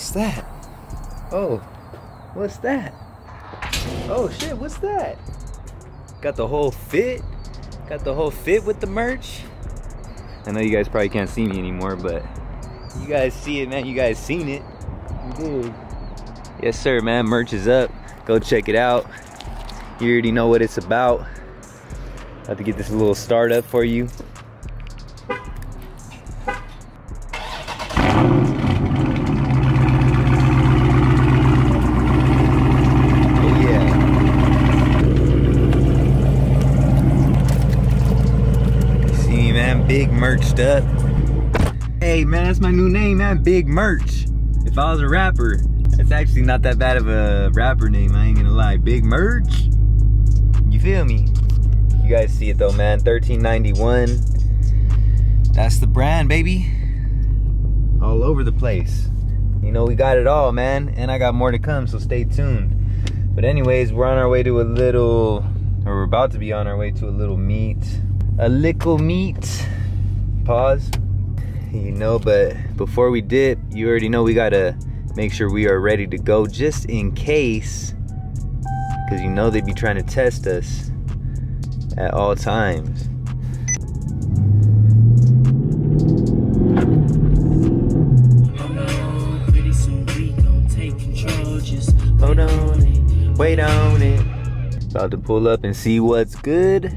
What's that? Oh, what's that? Oh shit, what's that? Got the whole fit. Got the whole fit with the merch. I know you guys probably can't see me anymore, but you guys see it, man. You guys seen it. You did. Yes, sir, man. Merch is up. Go check it out. You already know what it's about. About to get this little start up for you. Big merched up. Hey man, that's my new name, man. Big Merch. If I was a rapper, it's actually not that bad of a rapper name, I ain't gonna lie. Big Merch. You feel me? You guys see it though, man. $13.91. That's the brand, baby. All over the place. You know, we got it all, man. And I got more to come, so stay tuned. But anyways, we're on our way to a little, or we're about to be on our way to a little meet. A little meet. Pause. You know, but before we dip, you already know we gotta make sure we are ready to go just in case, because you know they be trying to test us at all times. Hold on, wait on it. About to pull up and see what's good.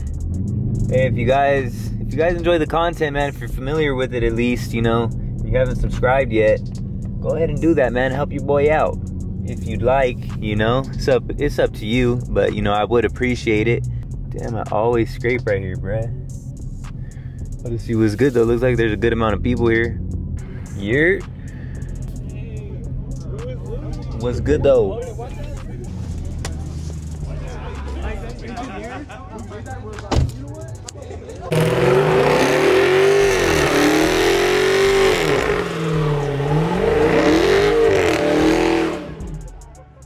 Hey, if you guys enjoy the content, man, if you're familiar with it at least, you know, if you haven't subscribed yet, go ahead and do that, man. Help your boy out. If you'd like, you know, it's up to you, but you know, I would appreciate it. Damn, I always scrape right here, bruh. Let's see what's good though. Looks like there's a good amount of people here. Yurt. What's good though?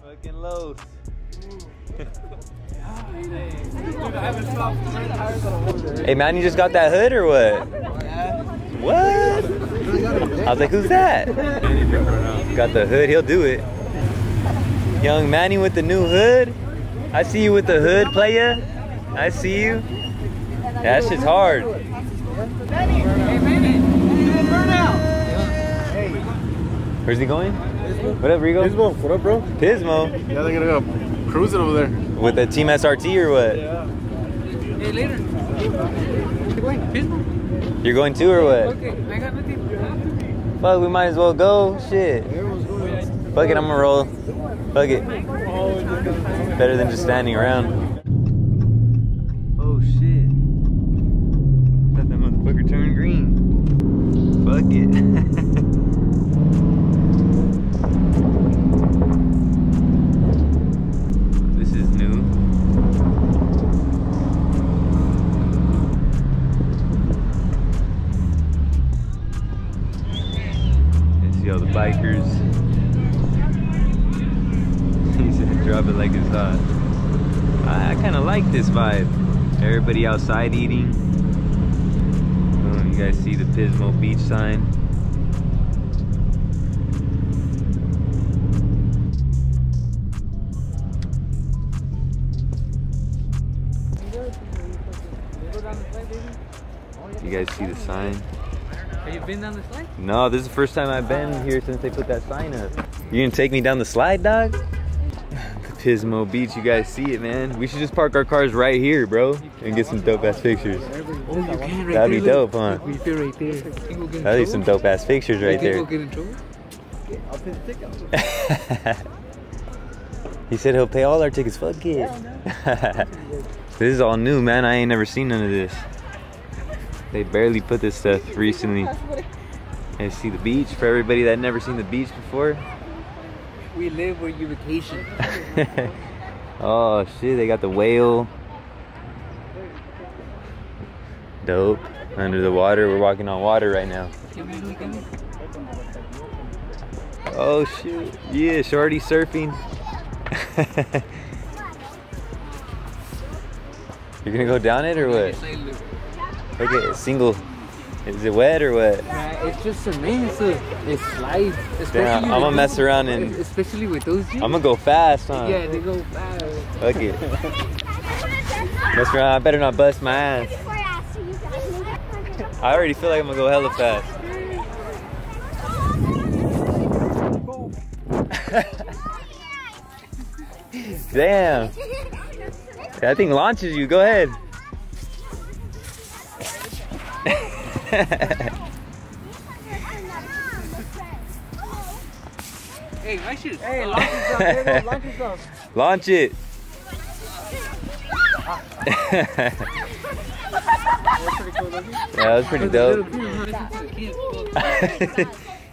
Fucking low. Hey man, you just got that hood or what? What? I was like, who's that? Got the hood, he'll do it. Young Manny with the new hood. I see you with the hood, playa. I see you. That shit's hard. Where's he going? What up, Rigo? Pismo, what up, bro? Pismo? Yeah, they're gonna go cruising over there. With the Team SRT or what? Yeah. Hey, later. Pismo? You're going too or what? Okay, I got nothing. Fuck, we might as well go. Shit. Fuck it, I'm gonna roll. Fuck it. Better than just standing around. Oh shit. Thought that motherfucker turned green. Fuck it. This is new. You see all the bikers. He said drop it like it's hot. I kind of like this vibe. Everybody outside eating. Oh, you guys see the Pismo beach sign. You guys see the sign? Have you been down the slide? No, this is the first time I've been here since they put that sign up. You gonna take me down the slide, dog? The Pismo Beach, you guys see it, man. We should just park our cars right here, bro, and get some dope ass pictures. Oh, you can right That'd be there, dope, huh? We feel right there. That'd be some dope ass pictures right there. Get in trouble? I'll pay the ticket. He said he'll pay all our tickets. Fuck it. This is all new, man. I ain't never seen none of this. They barely put this stuff recently. And see the beach for everybody that never seen the beach before. We live where you vacation. Oh shit, they got the whale. Dope. Under the water. We're walking on water right now. Oh shit. Yeah, shorty surfing. You're gonna go down it or what? Okay, single Is it wet or what? It's just cement, so it slides. Damn, I'm gonna mess around and... Especially with those Jeeps. I'm gonna go fast, huh? Yeah, they go fast. Fuck it. Mess around, I better not bust my ass. I already feel like I'm gonna go hella fast. Damn. That thing launches you, go ahead. Hey, my shit. Hey, launch yourself. There you go, launch yourself. Launch it. Yeah, that was pretty dope.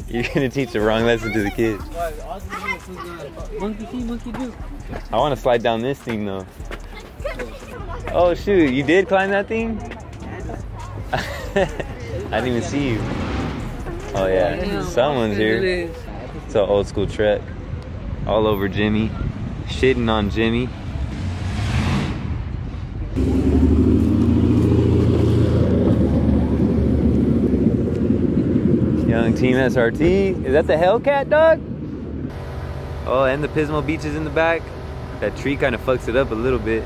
You're gonna teach the wrong lesson to the kids. Monkey see, monkey do. I want to slide down this thing though. Oh shoot, you did climb that thing? I didn't even see you. Oh yeah, someone's here. It's an old school truck. All over Jimmy. Shitting on Jimmy. Young Team SRT. Is that the Hellcat, dog? Oh, and the Pismo Beach is in the back. That tree kind of fucks it up a little bit.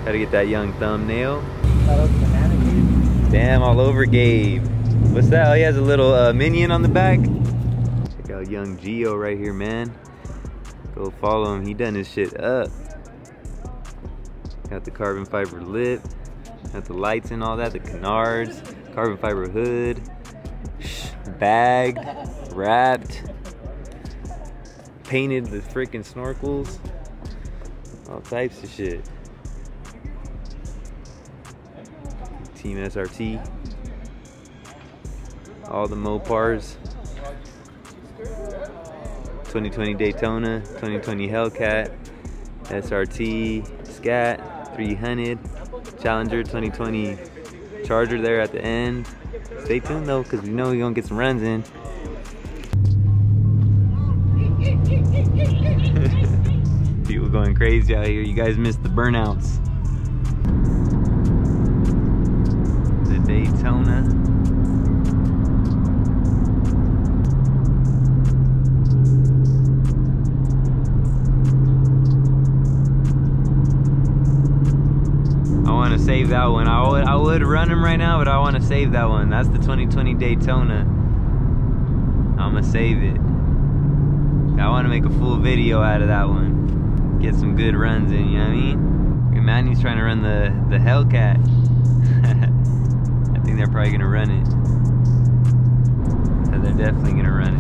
Gotta get that young thumbnail. Damn, all over Gabe. What's that? Oh, he has a little minion on the back. Check out young Geo right here, man. Go follow him. He done his shit up. Got the carbon fiber lip. Got the lights and all that. The canards. Carbon fiber hood. Bagged. Wrapped. Painted the freaking snorkels. All types of shit. Team SRT. All the Mopars. 2020 Daytona, 2020 Hellcat, SRT, Scat, 300, Challenger, 2020 Charger there at the end. Stay tuned though, because we know we're gonna get some runs in. People going crazy out here. You guys missed the burnouts. The Daytona. I want to save that one. I would run him right now, but I want to save that one. That's the 2020 Daytona. I'm gonna save it. I want to make a full video out of that one. Get some good runs in, you know what I mean? Manny's trying to run the Hellcat. I think they're probably gonna run it. So they're definitely gonna run it.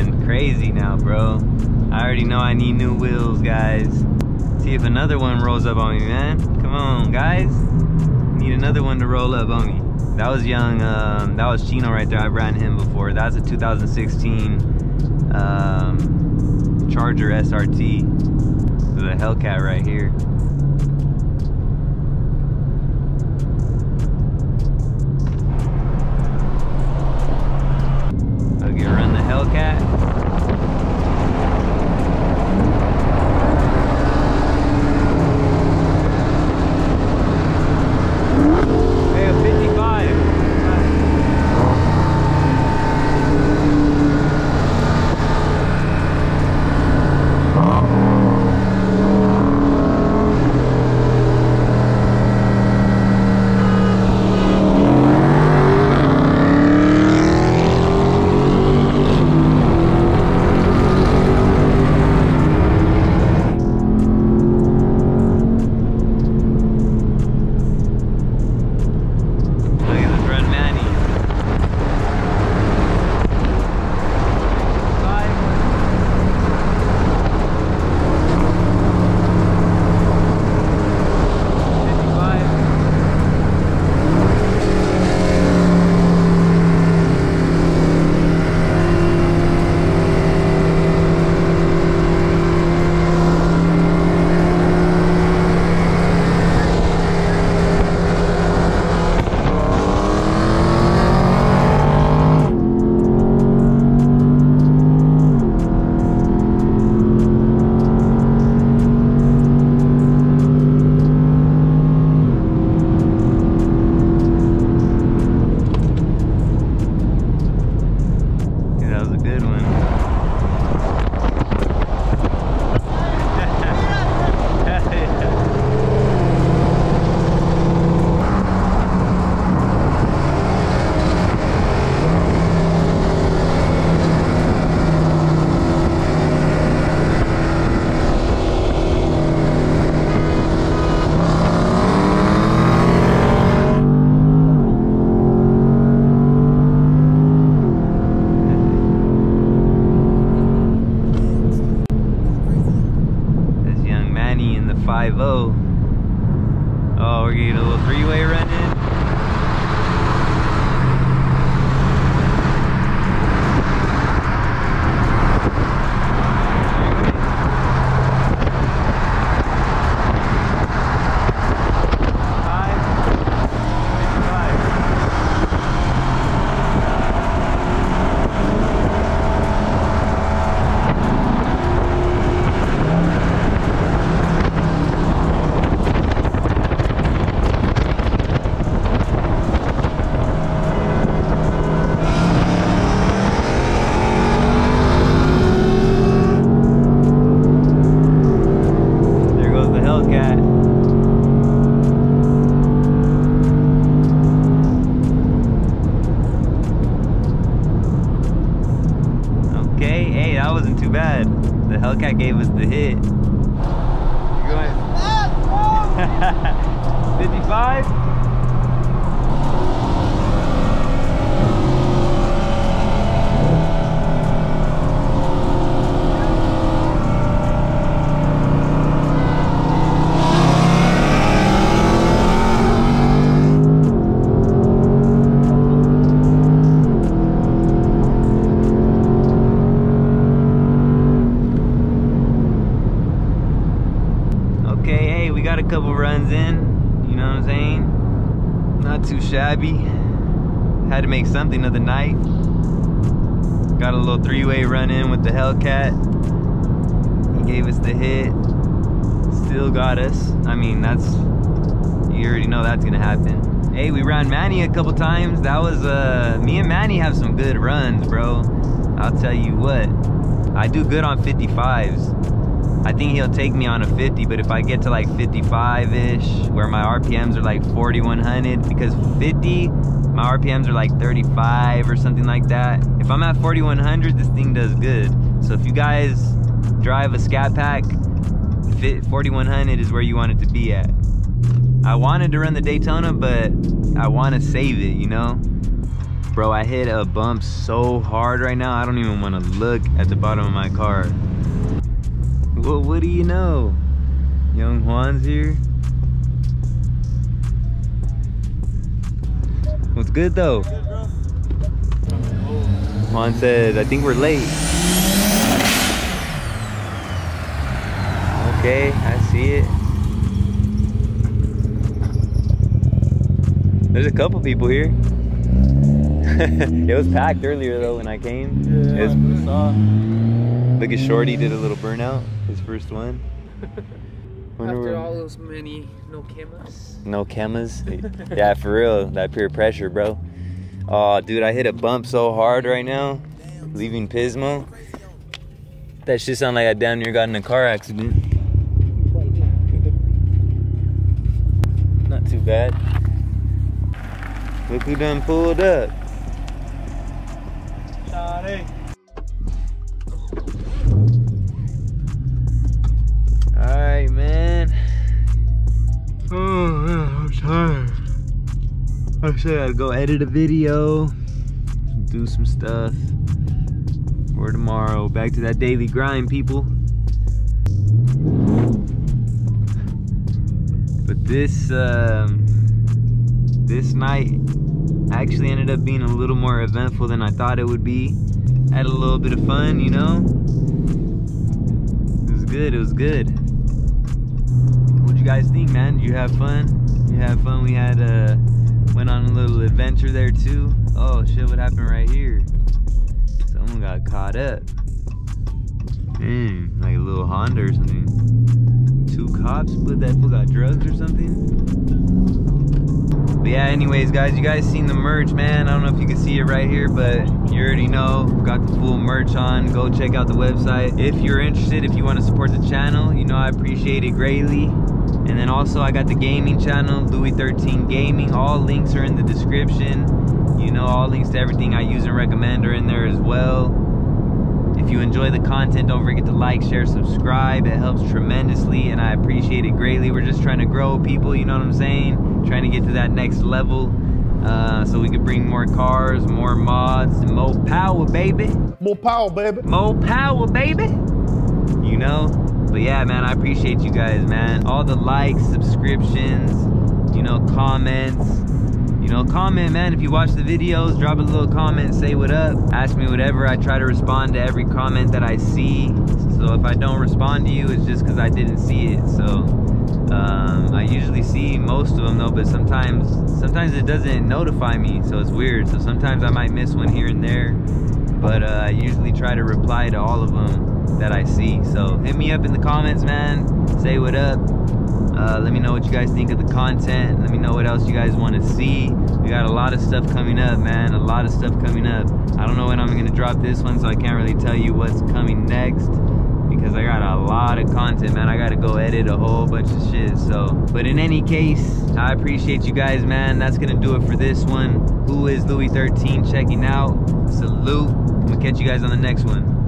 going crazy now, bro. I already know I need new wheels, guys. See if another one rolls up on me, man. Come on, guys. Need another one to roll up on me. That was young, that was Chino right there. I've ran him before. That's a 2016 Charger SRT. The Hellcat right here. Okay, run the Hellcat. The 5.0. Oh, we're getting a little three-way run in. That wasn't too bad. The Hellcat gave us the hit. You're going 55? We got a couple runs in, you know what I'm saying? Not too shabby. Had to make something of the night. Got a little three-way run in with the Hellcat. He gave us the hit. Still got us. I mean, that's, you already know that's gonna happen. Hey, we ran Manny a couple times. That was, me and Manny have some good runs, bro. I'll tell you what. I do good on 55s. I think he'll take me on a 50, but if I get to like 55-ish, where my RPMs are like 4,100, because 50, my RPMs are like 35 or something like that. If I'm at 4,100, this thing does good. So if you guys drive a SCATPACK, 4,100 is where you want it to be at. I wanted to run the Daytona, but I want to save it, you know? Bro, I hit a bump so hard right now, I don't even want to look at the bottom of my car. Well, what do you know? Young Juan's here. What's good though? Good, bro. Juan said, I think we're late. Okay, I see it. There's a couple people here. It was packed earlier though when I came. Yeah, I saw. Look at Shorty did a little burnout, his first one. After all those many no cameras. No cameras? Yeah, for real, that peer pressure, bro. Oh, dude, I hit a bump so hard right now, leaving Pismo. That shit sound like I damn near got in a car accident. Not too bad. Look who done pulled up. Alright, man. Oh, man, I'm tired. I said I'd go edit a video, do some stuff for tomorrow. Back to that daily grind, people. But this night actually ended up being a little more eventful than I thought it would be. Had a little bit of fun, you know. It was good. It was good. What'd you guys think, man? Did you have fun? You had fun? We had went on a little adventure there too. Oh shit! What happened right here? Someone got caught up. Man, like a little Honda or something. 2 cops, but that fool got drugs or something. But yeah, anyways, guys, you guys seen the merch, man. I don't know if you can see it right here, but you already know, got the full merch on. Go check out the website if you're interested, if you want to support the channel. You know, I appreciate it greatly. And then also I got the gaming channel, LouieXIII Gaming. All links are in the description. You know, all links to everything I use and recommend are in there as well. If you enjoy the content, don't forget to like, share, subscribe. It helps tremendously and I appreciate it greatly. We're just trying to grow people, you know what I'm saying? Trying to get to that next level so we can bring more cars, more mods, and more power, baby. More power, baby. More power, baby. You know? But yeah, man, I appreciate you guys, man. All the likes, subscriptions, you know, comments. You know, comment, man. If you watch the videos, drop a little comment, say what up, ask me whatever. I try to respond to every comment that I see. So if I don't respond to you, it's just because I didn't see it. So I usually see most of them though, but sometimes it doesn't notify me, so it's weird. So sometimes I might miss one here and there, but I usually try to reply to all of them that I see. So hit me up in the comments, man. Say what up. Let me know what you guys think of the content. Let me know what else you guys want to see. We got a lot of stuff coming up, man. A lot of stuff coming up. I don't know when I'm gonna drop this one, so I can't really tell you what's coming next because I got a lot of content, man. I gotta go edit a whole bunch of shit. So, but in any case, I appreciate you guys, man. That's gonna do it for this one. Who is LouieXIII checking out? Salute. I'm gonna catch you guys on the next one.